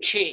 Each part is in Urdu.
6।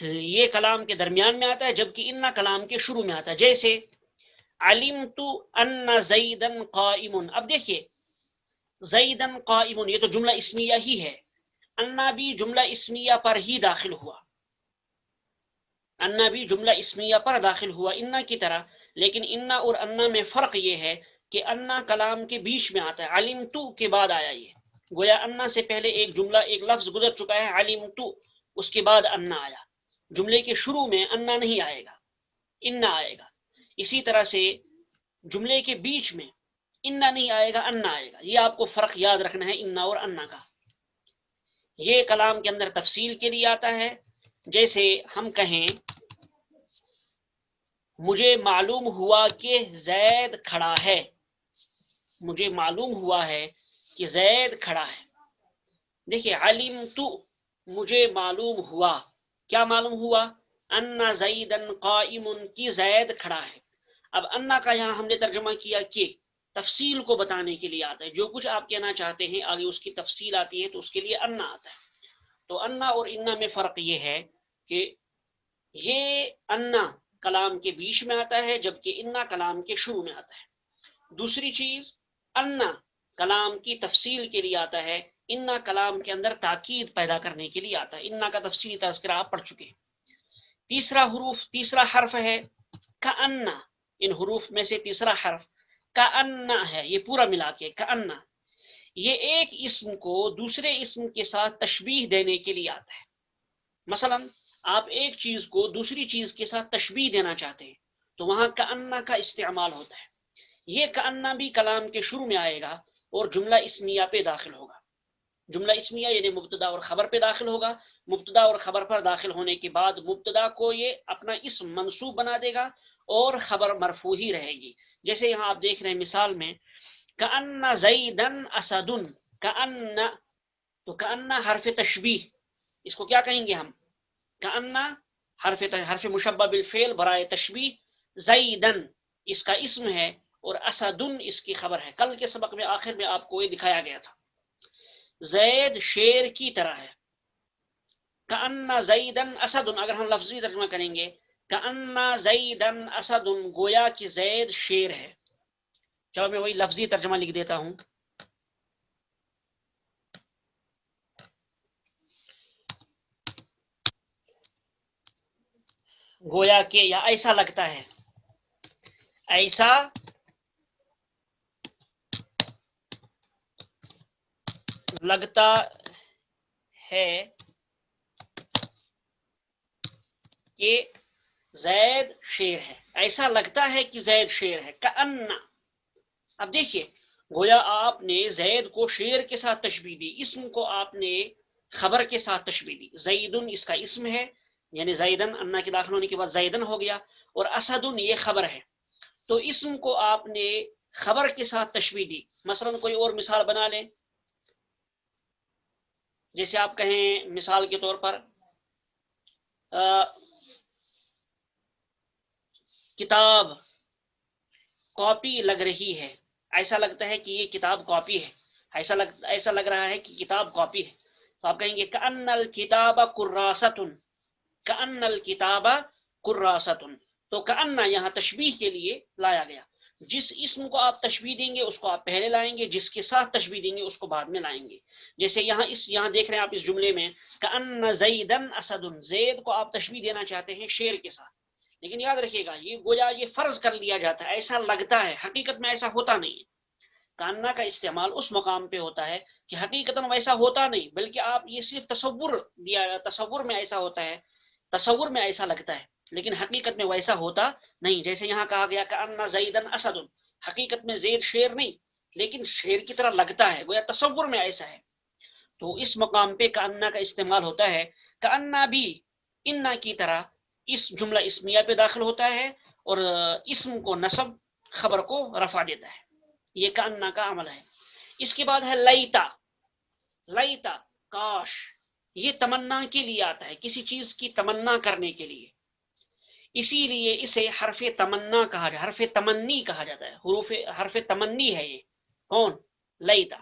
یہ کلام کے درمیان میں آتا ہے، جبکہ انا کلام کے شروع میں آتا ہے. جیسے علمت ان زیدن قائم، اب دیکھیے زیدن قائم یہ تو جملہ اسمیہ ہی ہے، انا بھی جملہ اسمیہ پر ہی داخل ہوا، انا بھی جملہ اسمیہ پر داخل ہوا انا کی طرح. لیکن انا اور انا میں فرق یہ ہے کہ انا کلام کے بیچ میں آتا ہے، علمت کے بعد آیا، یہ گویا انا سے پہلے ایک جملہ ایک لفظ گزر چکا ہے علمت، اس کے بعد انا آیا. جملے کے شروع میں انا نہیں آئے گا، انا آئے گا. اسی طرح سے جملے کے بیچ میں انا نہیں آئے گا، انا آئے گا. یہ آپ کو فرق یاد رکھنا ہے انا اور انا کا. یہ کلام کے اندر تفصیل کے لیے آتا ہے. جیسے ہم کہیں مجھے معلوم ہوا کہ زید کھڑا ہے، مجھے معلوم ہوا ہے کہ زید کھڑا ہے. دیکھیے علمت مجھے معلوم ہوا، کیا معلوم ہوا؟ ان زیدن قائم کی زید کھڑا ہے. اب انا کا یہاں ہم نے ترجمہ کیا کہ تفصیل کو بتانے کے لیے آتا ہے، جو کچھ آپ کہنا چاہتے ہیں آگے اس کی تفصیل آتی ہے تو اس کے لیے انا آتا ہے. تو انا اور انا میں فرق یہ ہے کہ یہ انا کلام کے بیچ میں آتا ہے جبکہ انا کلام کے شروع میں آتا ہے. دوسری چیز انا کلام کی تفصیل کے لیے آتا ہے، انا کلام کے اندر تاکید پیدا کرنے کے لیے آتا ہے. انا کا تفصیلی تذکرہ آپ پڑھ چکے ہیں. تیسرا حرف ہے کأن، ان حروف میں سے تیسرا حرف کأن ہے، یہ پورا ملا کے کأن. یہ ایک اسم کو دوسرے اسم کے ساتھ تشبیہ دینے کے لیے آتا ہے. مثلا آپ ایک چیز کو دوسری چیز کے ساتھ تشبیہ دینا چاہتے ہیں تو وہاں کأن کا استعمال ہوتا ہے. یہ کأن بھی کلام کے شروع میں آئے گا اور جملہ اسمیہ پہ داخل ہوگا. جملہ اسمیہ یعنی مبتدا اور خبر پہ داخل ہوگا. مبتدا اور خبر پر داخل ہونے کے بعد مبتدا کو یہ اپنا اسم منصوب بنا دے گا اور خبر مرفوع ہی رہے گی. جیسے یہاں آپ دیکھ رہے ہیں مثال میں کأن زیدن اسد، کأن، تو کأن حرف تشبیہ، اس کو کیا کہیں گے ہم؟ کأن حرف مشبہ بالفعل برائے تشبیہ، زیدن اس کا اسم ہے اور اسدن اس کی خبر ہے. کل کے سبق میں آخر میں آپ کو یہ دکھایا گیا تھا زید شیر کی طرح ہے. کأن زیدن اسدن اگر ہم لفظی ترجمہ کریں گے کأن زیدن اسدن گویا کہ زید شیر ہے. چلو میں وہی لفظی ترجمہ لکھ دیتا ہوں. گویا کہ یا ایسا لگتا ہے، ایسا لگتا ہے کہ زید شیر ہے، ایسا لگتا ہے کہ زید شیر ہے. کأن، اب دیکھیے گویا آپ نے زید کو شیر کے ساتھ تشبیہ دی، اسم کو آپ نے خبر کے ساتھ تشبیہ دی. زیدن اس کا اسم ہے یعنی زیدن انا کے داخل ہونے کے بعد زیدن ہو گیا اور اسدن یہ خبر ہے. تو اسم کو آپ نے خبر کے ساتھ تشبیہ دی. مثلا کوئی اور مثال بنا لیں، جیسے آپ کہیں مثال کے طور پر کتاب کاپی لگ رہی ہے، ایسا لگتا ہے کہ یہ کتاب کاپی ہے، ایسا لگ رہا ہے کہ کتاب کاپی ہے. تو آپ کہیں گے کأن الکتاب کراست، کأن الکتاب کراست. تو کأن یہاں تشبیہ کے لیے لایا گیا. جس اسم کو آپ تشبیہ دیں گے اس کو آپ پہلے لائیں گے، جس کے ساتھ تشبیہ دیں گے اس کو بعد میں لائیں گے. جیسے یہاں دیکھ رہے ہیں آپ اس جملے میں کأن زیدن اسد، زید کو آپ تشبیہ دینا چاہتے ہیں شیر کے ساتھ، لیکن یاد رکھیے گا یہ گویا یہ فرض کر لیا جاتا ہے، ایسا لگتا ہے، حقیقت میں ایسا ہوتا نہیں ہے. کأن کا استعمال اس مقام پہ ہوتا ہے کہ حقیقتاً ویسا ہوتا نہیں، بلکہ آپ یہ صرف تصور دیا، تصور میں ایسا ہوتا ہے، تصور میں ایسا لگتا ہے لیکن حقیقت میں ویسا ہوتا نہیں. جیسے یہاں کہا گیا کأن زیدن اسد، حقیقت میں زید شیر نہیں لیکن شیر کی طرح لگتا ہے، گویا تصور میں ایسا ہے. تو اس مقام پہ کأن کا استعمال ہوتا ہے. کأن بھی انا کی طرح اس جملہ اسمیہ پہ داخل ہوتا ہے اور اسم کو نصب، خبر کو رفع دیتا ہے. یہ کأن کا عمل ہے. اس کے بعد ہے لیتا، لیتا کاش، یہ تمنا کے لیے آتا ہے، کسی چیز کی تمنا کرنے کے لیے، اسی لیے اسے حرف تمنا کہا جاتا ہے، حرف تمنی کہا جاتا ہے. حرف تمنی ہے یہ کون؟ لیتا.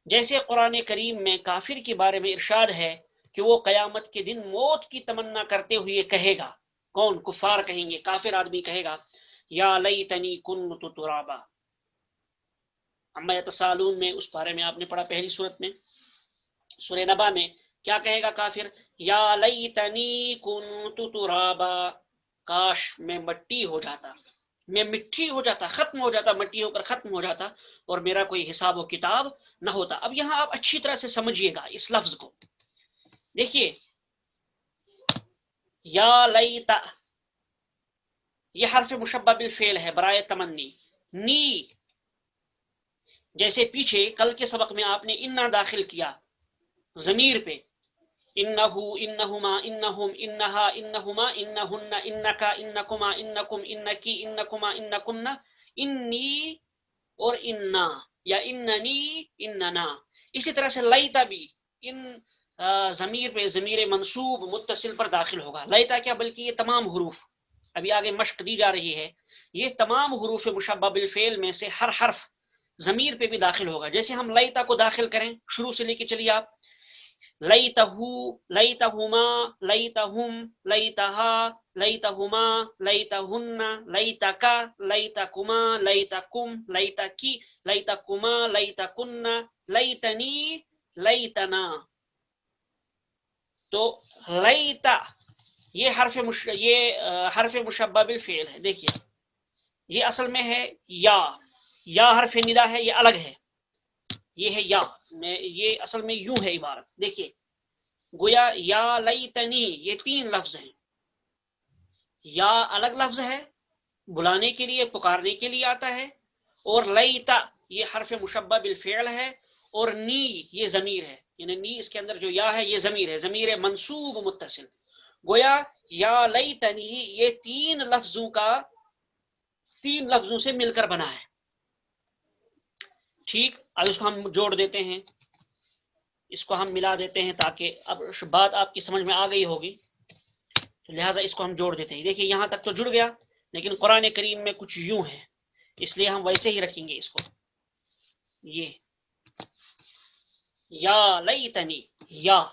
جیسے قرآن کریم میں کافر کے بارے میں ارشاد ہے کہ وہ قیامت کے دن موت کی تمنا کرتے ہوئے کہے گا. کون؟ کفار کہیں گے، کافر آدمی کہے گا یا لیتنی کنت ترابا. عما یتساءلون میں اس بارے میں آپ نے پڑھا پہلی صورت میں، سورہ نبا میں. کیا کہے گا کافر؟ یا لیتنی کنت ترابا، کاش میں مٹی ہو جاتا، میں مٹی ہو جاتا، ختم ہو جاتا، مٹی ہو کر ختم ہو جاتا اور میرا کوئی حساب و کتاب نہ ہوتا. اب یہاں آپ اچھی طرح سے سمجھیے گا اس لفظ کو. دیکھیے یا لیتا یہ حرف مشبہ بالفعل ہے برائے تمنی. نی جیسے پیچھے کل کے سبق میں آپ نے انا داخل کیا ضمیر پہ، انہو انہما انہم انہا انہما انہن انکا انکما انکم انکی انکما انکن، انی اور انا یا اننی اننا. اسی طرح سے لیتا بھی ان ضمیر پہ ضمیر منصوب متصل پر داخل ہوگا. لیتا کیا بلکہ یہ تمام حروف، ابھی آگے مشق دی جا رہی ہے، یہ تمام حروف مشبہ بالفعل میں سے ہر حرف ضمیر پہ بھی داخل ہوگا. جیسے ہم لیتا کو داخل کریں، شروع سے لے کے چلیے آپ، لیتہو لیتہما لیتہم لیتہا لیتہما لیتہن لیتکا لیتکما لیتکم لیتکی لیتکما لیتکن لیتنی لیتنا. تو لیتا یہ حرف مشبہ بالفعل ہے. دیکھیے یہ اصل میں ہے یا حرف ندا ہے، یہ الگ ہے، یہ ہے یا میں، یہ اصل میں یوں ہے عبارت. دیکھیے گویا یا لیتنی یہ تین لفظ ہیں. یا الگ لفظ ہے، بلانے کے لیے پکارنے کے لیے آتا ہے، اور لیتا یہ حرف مشبہ بالفعل ہے، اور نی یہ ضمیر ہے، یعنی نی اس کے اندر جو یا ہے یہ ضمیر ہے، ضمیر منصوب متصل. گویا یا لیتنی یہ تین لفظوں سے مل کر بنا ہے. ٹھیک، اب اس کو ہم جوڑ دیتے ہیں، اس کو ہم ملا دیتے ہیں تاکہ اب بات آپ کی سمجھ میں آ گئی ہوگی، تو لہٰذا اس کو ہم جوڑ دیتے ہیں. دیکھیے یہاں تک تو جڑ گیا، لیکن قرآن کریم میں کچھ یوں ہے، اس لیے ہم ویسے ہی رکھیں گے اس کو. یہ یا لیتنی یا،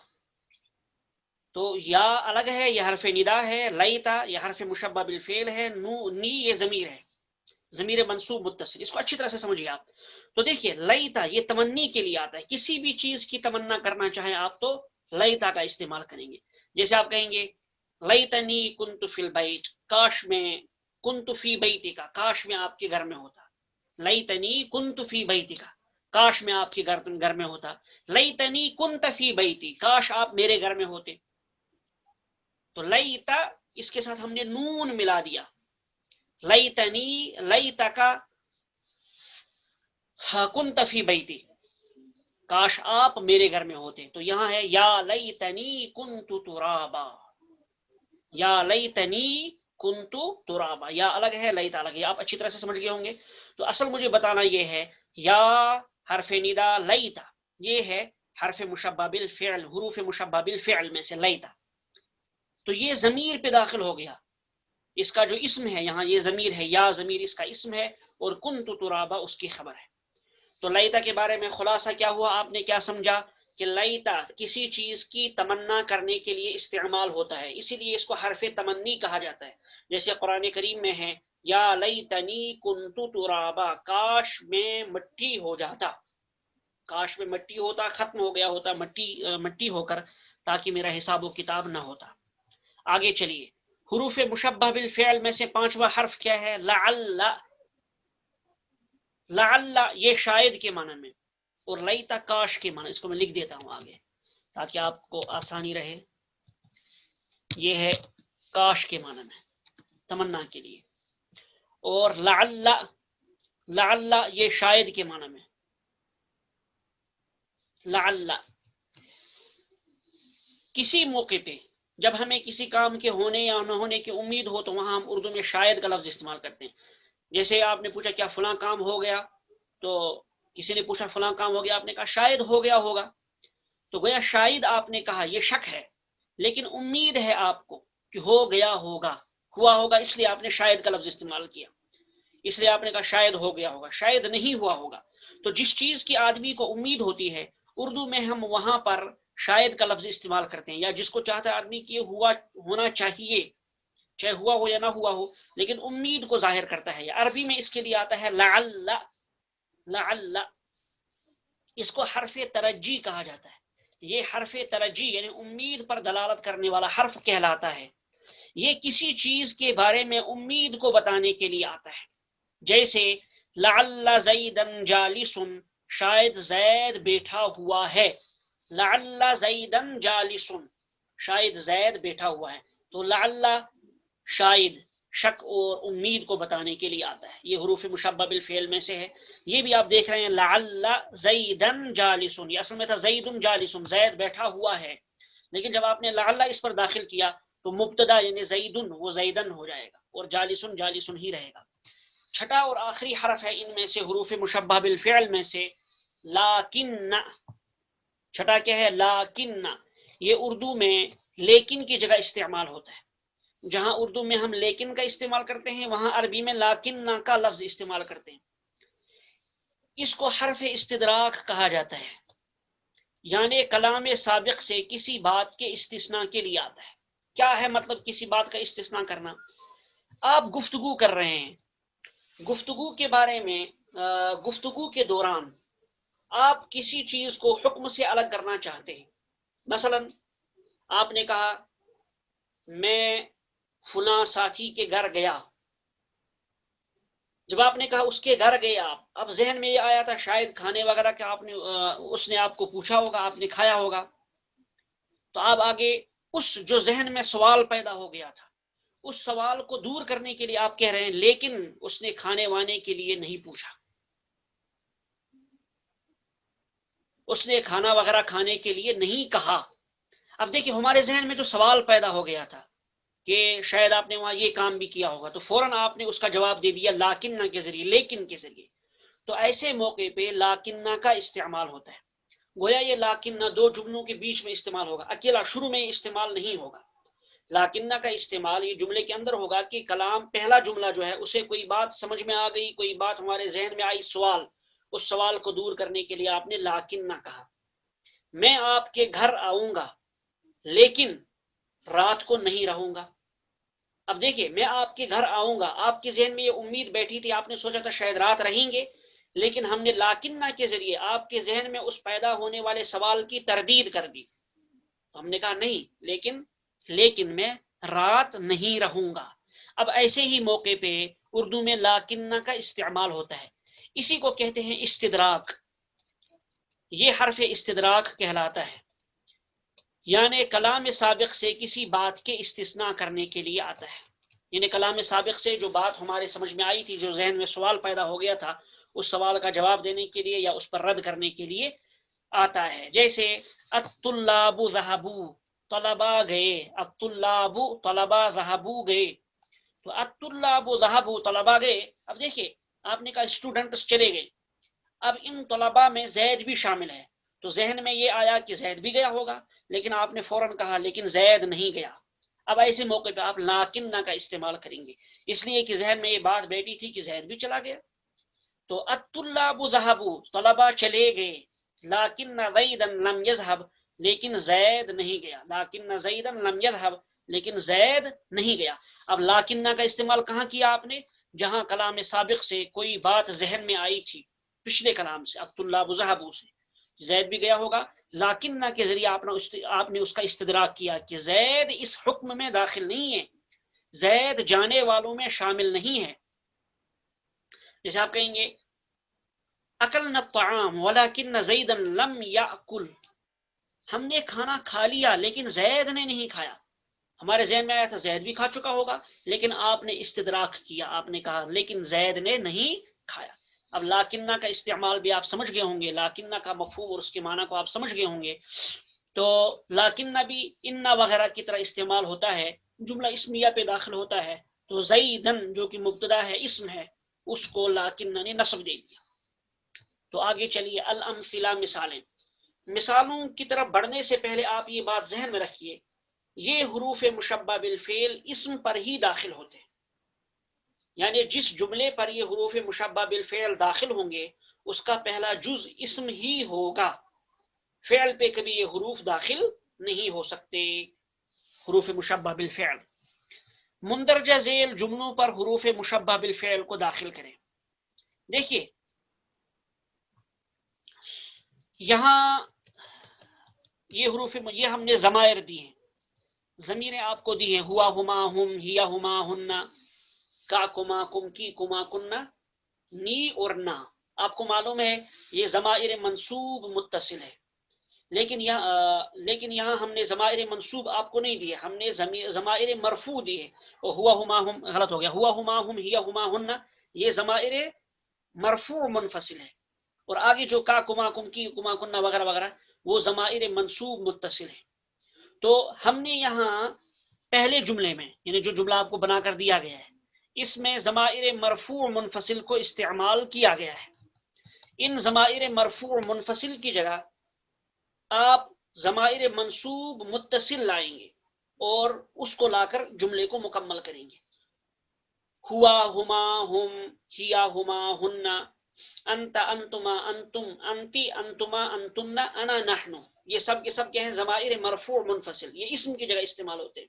تو یا الگ ہے، یہ حرف ندا ہے، لیتا یہ حرف مشبہ بالفعل ہے، نی یہ ضمیر ہے، ضمیر منصوب متصل. اس کو اچھی طرح سے سمجھیے آپ. تو دیکھیے لیتا یہ تمنی کے لیے آتا ہے، کسی بھی چیز کی تمنا کرنا چاہیں آپ تو لیتا کا استعمال کریں گے. جیسے آپ کہیں گے لیتنی کنت فی البیت، کاش میں، کنت فی بیتی کا، کاش میں آپ کے گھر میں ہوتا. لیتنی کنت فی بیتی کا، کاش میں آپ کے گھر میں ہوتا. لیتنی کنت فی بیتی، کاش آپ میرے گھر میں ہوتے. تو لیتا اس کے ساتھ ہم نے نون ملا دیا، لیتنی لیتکا کنت فی بیتی، کاش آپ میرے گھر میں ہوتے. تو یہاں ہے یا لیتنی کنت ترابا، یا لیتنی کنت ترابا، یا الگ ہے لیتا الگ ہے. آپ اچھی طرح سے سمجھ گئے ہوں گے. تو اصل مجھے بتانا یہ ہے یا حرف ندا لیتا یہ ہے حرف مشبہ بالفعل، حروف مشبہ بالفعل میں سے لیتا. تو یہ ضمیر پہ داخل ہو گیا، اس کا جو اسم ہے یہاں یہ ضمیر ہے، یا ضمیر اس کا اسم ہے، اور کنت ترابا اس کی خبر ہے. تو لیتا کے بارے میں خلاصہ کیا ہوا، آپ نے کیا سمجھا کہ لیتا کسی چیز کی تمنا کرنے کے لیے استعمال ہوتا ہے، اسی لیے اس کو حرف تمنی کہا جاتا ہے. جیسے قرآن کریم میں ہے یا لیتنی کنت ترابا، کاش میں مٹی ہو جاتا، کاش میں مٹی ہوتا، ختم ہو گیا ہوتا مٹی ہو کر، تاکہ میرا حساب و کتاب نہ ہوتا. آگے چلیے، حروف مشبہ بالفعل میں سے پانچواں حرف کیا ہے؟ لعل. لعل یہ شاید کے معنی میں، اور لیتا کاش کے معنی. اس کو میں لکھ دیتا ہوں آگے تاکہ آپ کو آسانی رہے. یہ ہے کاش کے معنی میں، تمنا کے لیے. اور لعل، لعل یہ شاید کے معنی میں. لعل کسی موقع پہ جب ہمیں کسی کام کے ہونے یا نہ ہونے کی امید ہو تو وہاں ہم اردو میں شاید کا لفظ استعمال کرتے ہیں. جیسے آپ نے پوچھا کیا فلاں کام ہو گیا، تو کسی نے پوچھا فلاں کام ہو گیا، آپ نے کہا شاید ہو گیا ہوگا. تو گویا شاید آپ نے کہا، یہ شک ہے، لیکن امید ہے آپ کو کہ ہو گیا ہوگا، ہوا ہوگا، اس لیے آپ نے شاید کا لفظ استعمال کیا. اس لیے آپ نے کہا شاید ہو گیا ہوگا، شاید نہیں ہوا ہوگا. تو جس چیز کی آدمی کو امید ہوتی ہے اردو میں ہم وہاں پر شاید کا لفظ استعمال کرتے ہیں، یا جس کو چاہتا ہے آدمی کہ یہ ہوا ہونا چاہیے، چاہے ہوا ہو یا نہ ہوا ہو، لیکن امید کو ظاہر کرتا ہے. یا عربی میں اس کے لیے آتا ہے لعل. لعل اس کو حرف ترجی کہا جاتا ہے. یہ حرف ترجی یعنی امید پر دلالت کرنے والا حرف کہلاتا ہے. یہ کسی چیز کے بارے میں امید کو بتانے کے لیے آتا ہے. جیسے لعل زیدن جالس، شاید زید بیٹھا ہوا ہے. لعل زیدن جالس، شاید زید بیٹھا ہوا ہے. تو لعل شاید شک اور امید کو بتانے کے لیے آتا ہے. یہ حروف مشبہ بالفعل میں سے ہے. یہ بھی آپ دیکھ رہے ہیں لعل زیدن جالس، یہ اصل میں تھا زیدن جالس، زید بیٹھا ہوا ہے، لیکن جب آپ نے لعل اس پر داخل کیا تو مبتدا یعنی زیدن وہ زیدن ہو جائے گا اور جالسن جالسن ہی رہے گا. چھٹا اور آخری حرف ہے ان میں سے حروف مشبہ بالفعل میں سے لاکن. چھٹا کیا ہے؟ لاکن. یہ اردو میں لیکن کی جگہ استعمال ہوتا ہے. جہاں اردو میں ہم لیکن کا استعمال کرتے ہیں وہاں عربی میں لاکن کا لفظ استعمال کرتے ہیں. اس کو حرف استدراک کہا جاتا ہے، یعنی کلام سابق سے کسی بات کے استثناء کے لیے آتا ہے. کیا ہے مطلب کسی بات کا استثناء کرنا؟ آپ گفتگو کر رہے ہیں، گفتگو کے بارے میں گفتگو کے دوران آپ کسی چیز کو حکم سے الگ کرنا چاہتے ہیں. مثلا آپ نے کہا میں فلاں ساتھی کے گھر گیا. جب آپ نے کہا اس کے گھر گئے آپ، اب ذہن میں یہ آیا تھا شاید کھانے وغیرہ کا آپ نے اس نے آپ کو پوچھا ہوگا، آپ نے کھایا ہوگا، تو آپ آگے اس جو ذہن میں سوال پیدا ہو گیا تھا اس سوال کو دور کرنے کے لیے آپ کہہ رہے ہیں لیکن اس نے کھانے وانے کے لیے نہیں پوچھا، اس نے کھانا وغیرہ کھانے کے لیے نہیں کہا. اب دیکھیں ہمارے ذہن میں جو سوال پیدا ہو گیا تھا کہ شاید آپ نے وہاں یہ کام بھی کیا ہوگا، تو فوراً آپ نے اس کا جواب دے دیا لاکن کے ذریعے، لیکن کے ذریعے. تو ایسے موقع پہ لاکن کا استعمال ہوتا ہے. گویا یہ لاکن دو جملوں کے بیچ میں استعمال ہوگا، اکیلا شروع میں استعمال نہیں ہوگا. لاکن کا استعمال یہ جملے کے اندر ہوگا کہ کلام پہلا جملہ جو ہے اسے کوئی بات سمجھ میں آ گئی، کوئی بات ہمارے ذہن میں آئی، سوال، اس سوال کو دور کرنے کے لیے آپ نے لاکن کہا. میں آپ کے گھر آؤں گا لیکن رات کو نہیں رہوں گا. اب دیکھیے میں آپ کے گھر آؤں گا، آپ کے ذہن میں یہ امید بیٹھی تھی، آپ نے سوچا تھا شاید رات رہیں گے، لیکن ہم نے لاکن کے ذریعے آپ کے ذہن میں اس پیدا ہونے والے سوال کی تردید کر دی. تو ہم نے کہا نہیں، لیکن میں رات نہیں رہوں گا. اب ایسے ہی موقع پہ اردو میں لاکن کا استعمال ہوتا ہے. اسی کو کہتے ہیں استدراک. یہ حرف استدراک کہلاتا ہے، یعنی کلام سابق سے کسی بات کے استثناء کرنے کے لیے آتا ہے. یعنی کلام سابق سے جو بات ہمارے سمجھ میں آئی تھی، جو ذہن میں سوال پیدا ہو گیا تھا، اس سوال کا جواب دینے کے لیے یا اس پر رد کرنے کے لیے آتا ہے. جیسے الطلاب ذهبوا، طلبا گئے، الطلاب طلبا ذهبوا گئے. تو الطلاب ذهبوا طلبا گئے. اب دیکھیے آپ نے کہا اسٹوڈنٹس چلے گئے، اب ان طلبا میں زید بھی شامل ہے، تو ذہن میں یہ آیا کہ زید بھی گیا ہوگا، لیکن آپ نے فوراً کہا لیکن زید نہیں گیا. اب ایسے موقع پہ آپ لاکن کا استعمال کریں گے، اس لیے کہ ذہن میں یہ بات بیٹھی تھی کہ زید بھی چلا گیا. تو الطلاب ذهبوا طلبا چلے گئے، لاکن زیدا لم یذهب لیکن زید نہیں گیا. لاکن زیدا لم یذهب لیکن زید نہیں گیا. اب لاکن کا استعمال کہاں کیا آپ نے؟ جہاں کلام سابق سے کوئی بات ذہن میں آئی تھی، پچھلے کلام سے الطلاب ذهبوا سے زید بھی گیا ہوگا، لاکن کے ذریعے آپ نے اس کا استدراک کیا کہ زید اس حکم میں داخل نہیں ہے، زید جانے والوں میں شامل نہیں ہے. جیسے آپ کہیں گے اکلنا الطعام ولکن زیدا لم یاکل، ہم نے کھانا کھا لیا لیکن زید نے نہیں کھایا. ہمارے ذہن میں آیا تھا زید بھی کھا چکا ہوگا، لیکن آپ نے استدراک کیا، آپ نے کہا لیکن زید نے نہیں کھایا. اب لاکنہ کا استعمال بھی آپ سمجھ گئے ہوں گے، لاکنہ کا مفہوم اور اس کے معنی کو آپ سمجھ گئے ہوں گے. تو لاکنہ بھی انہ وغیرہ کی طرح استعمال ہوتا ہے، جملہ اسمیہ پہ داخل ہوتا ہے. تو زیدن جو کہ مبتدا ہے، اسم ہے، اس کو لاکنہ نے نصب دے دیا. تو آگے چلیے الامثلہ، مثالیں. مثالوں کی طرف بڑھنے سے پہلے آپ یہ بات ذہن میں رکھیے، یہ حروف مشبہ بالفعل اسم پر ہی داخل ہوتے ہیں. یعنی جس جملے پر یہ حروف مشبہ بالفعل داخل ہوں گے اس کا پہلا جز اسم ہی ہوگا. فعل پہ کبھی یہ حروف داخل نہیں ہو سکتے، حروف مشبہ بالفعل۔ مندرجہ ذیل جملوں پر حروف مشبہ بالفعل کو داخل کریں۔ دیکھیے یہاں یہ حروف، یہ ہم نے ضمائر دی ہیں، ضمیریں آپ کو دی ہیں، ہوا ہما ہم، ہیا ہما ہن، کا کما کم، کی کما کننا، نی اور نا۔ آپ کو معلوم ہے یہ ضمائر منصوب متصل ہے، لیکن یہاں ہم نے ضمائر منصوب آپ کو نہیں دیے، ہم نے ضمائر مرفوع دیے۔ اور ہوا ہما ہم غلط ہو گیا، ہوا ہما ہم، ہیا ہما ہن، یہ ضمائر مرفوع منفصل ہے، اور آگے جو کا کما کم، کی کما کننا وغیرہ وغیرہ وہ ضمائر منصوب متصل ہے۔ تو ہم نے یہاں پہلے جملے میں، یعنی جو جملہ آپ کو بنا کر دیا گیا ہے، اس میں ضمائر مرفوع منفصل کو استعمال کیا گیا ہے۔ ان ضمائر مرفوع منفصل کی جگہ آپ ضمائر منصوب متصل لائیں گے اور اس کو لا کر جملے کو مکمل کریں گے۔ ہوا ہما ہم، ہیا ہما ہن، انت انتما انتم، انتی انتما انتن، انا نحن، یہ سب کے سب کیا ہیں؟ ضمائر مرفوع منفصل، یہ اسم کی جگہ استعمال ہوتے ہیں۔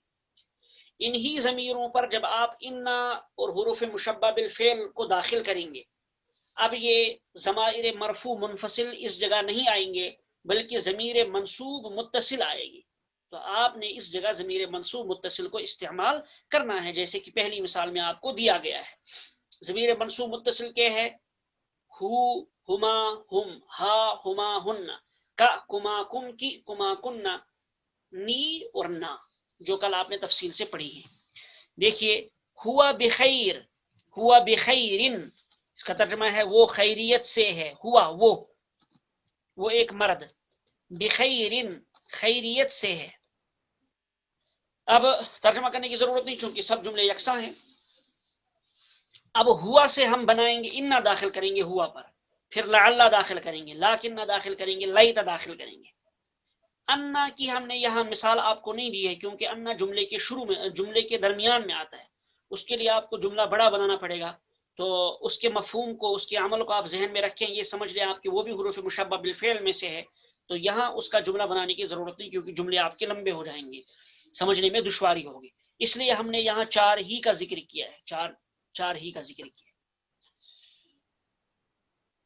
انہی ضمیروں پر جب آپ انا اور حروف مشبہ بالفعل کو داخل کریں گے، اب یہ ضمائر مرفوع منفصل اس جگہ نہیں آئیں گے، بلکہ ضمیر منصوب متصل آئے گی۔ تو آپ نے اس جگہ ضمیر منصوب متصل کو استعمال کرنا ہے، جیسے کہ پہلی مثال میں آپ کو دیا گیا ہے۔ ضمیر منصوب متصل کیا ہے؟ ہو ہما ہم، ہا ہما ہن، کا کما کم، کی کما کننا، نی اور نا، جو کل آپ نے تفصیل سے پڑھی ہے۔ دیکھیے ہوا بخیر، ہوا بخیرن، اس کا ترجمہ ہے وہ خیریت سے ہے، ہوا وہ ایک مرد، بخیرن خیریت سے ہے۔ اب ترجمہ کرنے کی ضرورت نہیں چونکہ سب جملے یکساں ہیں۔ اب ہوا سے ہم بنائیں گے، انا داخل کریں گے ہوا پر، پھر لعلہ داخل کریں گے، لاکنہ داخل کریں گے، لیتا داخل کریں گے۔ انا کی ہم نے یہاں مثال آپ کو نہیں دی ہے، کیونکہ انا جملے کے شروع میں، جملے کے درمیان میں آتا ہے، اس کے لیے آپ کو جملہ بڑا بنانا پڑے گا، تو اس کے مفہوم کو، اس کے عمل کو آپ ذہن میں رکھیں، یہ سمجھ لیں آپ کہ وہ بھی حروف مشبہ بالفعل میں سے ہے، تو یہاں اس کا جملہ بنانے کی ضرورت نہیں، کیونکہ جملے آپ کے لمبے ہو جائیں گے، سمجھنے میں دشواری ہوگی، اس لیے ہم نے یہاں چار ہی کا ذکر کیا ہے، چار ہی کا ذکر کیا ہے۔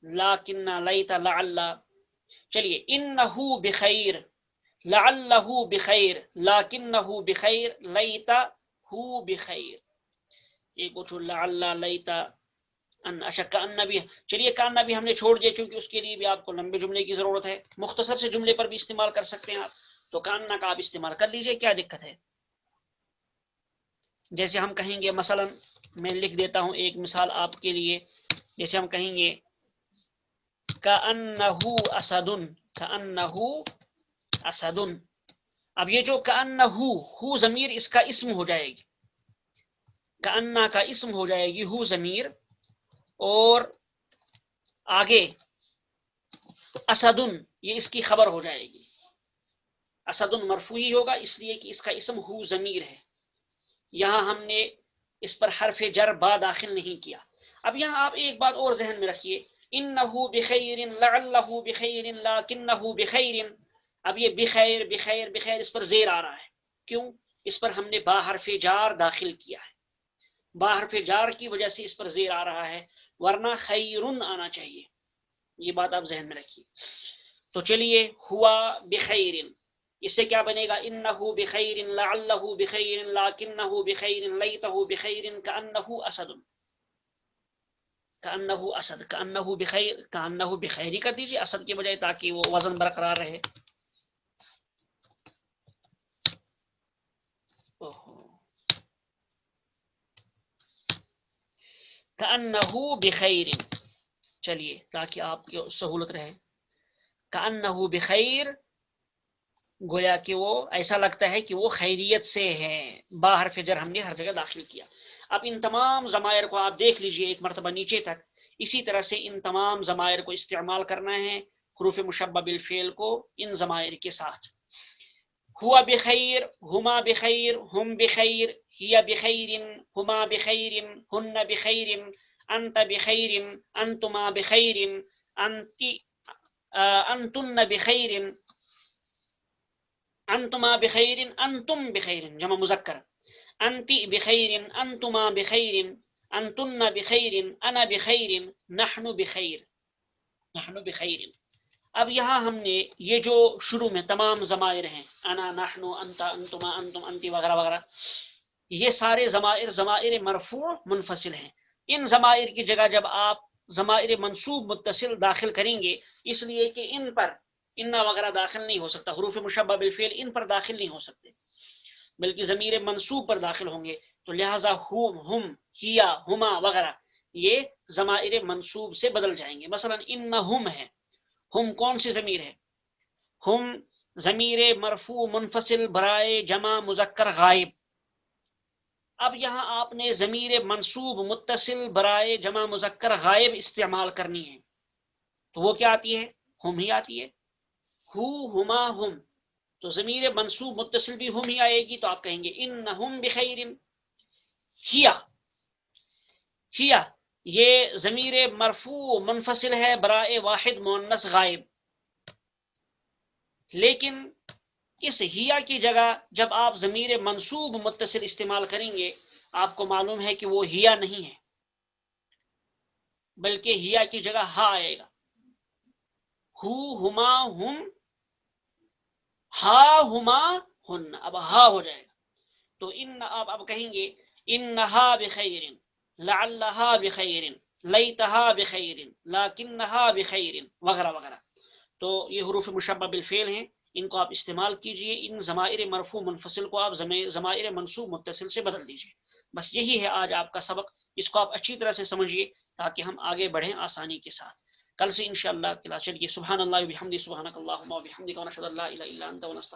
لاکن، لیتا، لعل۔ چلیے انہو بخیر، لعلہ بخیر، لاکنہ بخیر، لیتا ہو بخیر۔ ایک وہ لعل، لیتا، ان، اچھا کأن بھی، چلیے کأن بھی ہم نے چھوڑ دیا کیونکہ اس کے لیے بھی آپ کو لمبے جملے کی ضرورت ہے، مختصر سے جملے پر بھی استعمال کر سکتے ہیں آپ، تو کأن کا آپ استعمال کر لیجئے، کیا دقت ہے؟ جیسے ہم کہیں گے مثلا، میں لکھ دیتا ہوں ایک مثال آپ کے لیے، جیسے ہم کہیں گے کأنہ اسد، کأنہ اسد۔ اب یہ جو کأنہ ہو ضمیر، اس کا اسم ہو جائے گی، کأنہ کا اسم ہو جائے گی ہو ضمیر، اور آگے اسد یہ اس کی خبر ہو جائے گی۔ اسد مرفوعی ہوگا اس لیے کہ اس کا اسم ہو ضمیر ہے، یہاں ہم نے اس پر حرف جر با داخل نہیں کیا۔ اب یہاں آپ ایک بات اور ذہن میں رکھیے، انہو بخیر، لعلہ بخیر، لاکنہ بخیر۔ اب یہ بخیر بخیر بخیر اس پر زیر آ رہا ہے، کیوں؟ اس پر ہم نے با حرف جار داخل کیا ہے، با حرف جار کی وجہ سے اس پر زیر آ رہا ہے، ورنہ خیرن آنا چاہیے، یہ بات آپ ذہن میں رکھیے۔ تو چلیے ہوا بخیر، اس سے کیا بنے گا؟ انہو بخیر، لعلہ بخیر، لاکنہ بخیر، لیتہ بخیر، کأنہ اسد، کأنہ اسد، کأنہ بخیر، کأنہ بخیر ہی کر دیجیے اسد کے بجائے، تاکہ وہ وزن برقرار رہے۔ کأنہ بخیر، چلیے تاکہ آپ کی سہولت رہے، کأنہ بخیر، گویا کہ وہ ایسا لگتا ہے کہ وہ خیریت سے ہے، با حرف جر ہم نے ہر جگہ داخل کیا۔ اب ان تمام ضمائر کو آپ دیکھ لیجئے ایک مرتبہ نیچے تک، اسی طرح سے ان تمام ضمائر کو استعمال کرنا ہے، حروف مشبہ بالفعل کو ان ضمائر کے ساتھ۔ ہوا بخیر، ہما بخیر، ہم بخیر، ہی بخیر، ہما بخیر، ہن بخیر، انت بخیر، انتما بخیر، انتی انتن بخیر، انتما بخیر انتم بخیر جمع مذکر، انتی بخیر انتما بخیر انتن بخیر انا بخیر نحن بخیر نحن بخیر۔ اب یہاں ہم نے یہ جو شروع میں تمام ضمائر ہیں انا نحن انتا انتما انتم انتی وغیرہ وغیرہ، یہ سارے ضمائر مرفوع منفصل ہیں۔ ان ضمائر کی جگہ جب آپ ضمائر منصوب متصل داخل کریں گے، اس لیے کہ ان پر انا وغیرہ داخل نہیں ہو سکتا، حروف مشبہ بالفعل ان پر داخل نہیں ہو سکتے، بلکہ ضمیر منصوب پر داخل ہوں گے، تو لہٰذا ہم کیا ہما وغیرہ یہ ضمائر منصوب سے بدل جائیں گے۔ مثلا انہم ہے، ہم کون سی ضمیر ہے؟ ہم ضمیر مرفوع منفصل برائے جمع مذکر غائب۔ اب یہاں آپ نے ضمیر منصوب متصل برائے جمع مذکر غائب استعمال کرنی ہے، تو وہ کیا آتی ہے؟ ہم ہی آتی ہے، ہما ہم، تو ضمیر منصوب متصل بھی ہم ہی آئے گی، تو آپ کہیں گے انہم بخیر۔ ہیا یہ ضمیر مرفوع منفصل ہے برائے واحد مؤنث غائب، لیکن اس ہیا کی جگہ جب آپ ضمیر منصوب متصل استعمال کریں گے، آپ کو معلوم ہے کہ وہ ہیا نہیں ہے، بلکہ ہیا کی جگہ ہا آئے گا، ہما ہم ہا ہما ہن، اب ہا ہو جائے گا، تو ان اب کہیں گے انہا بخیر لعلہا بخیر لیتہا بخیر لیکنہا بخیر وغیرہ وغیرہ۔ تو یہ حروف مشبہ بالفعل ہیں، ان کو آپ استعمال کیجئے، ان ضمائر مرفوع منفصل کو آپ ضمائر منصوب متصل سے بدل دیجئے۔ بس یہی ہے آج آپ کا سبق، اس کو آپ اچھی طرح سے سمجھیے تاکہ ہم آگے بڑھیں آسانی کے ساتھ۔ کل سے انشاءاللہ کلاس چلیے۔ سبحان اللہ وبحمدہ، سبحانک اللہم وبحمدک، ونشہد ان لا الہ الا انت ونستغفرک۔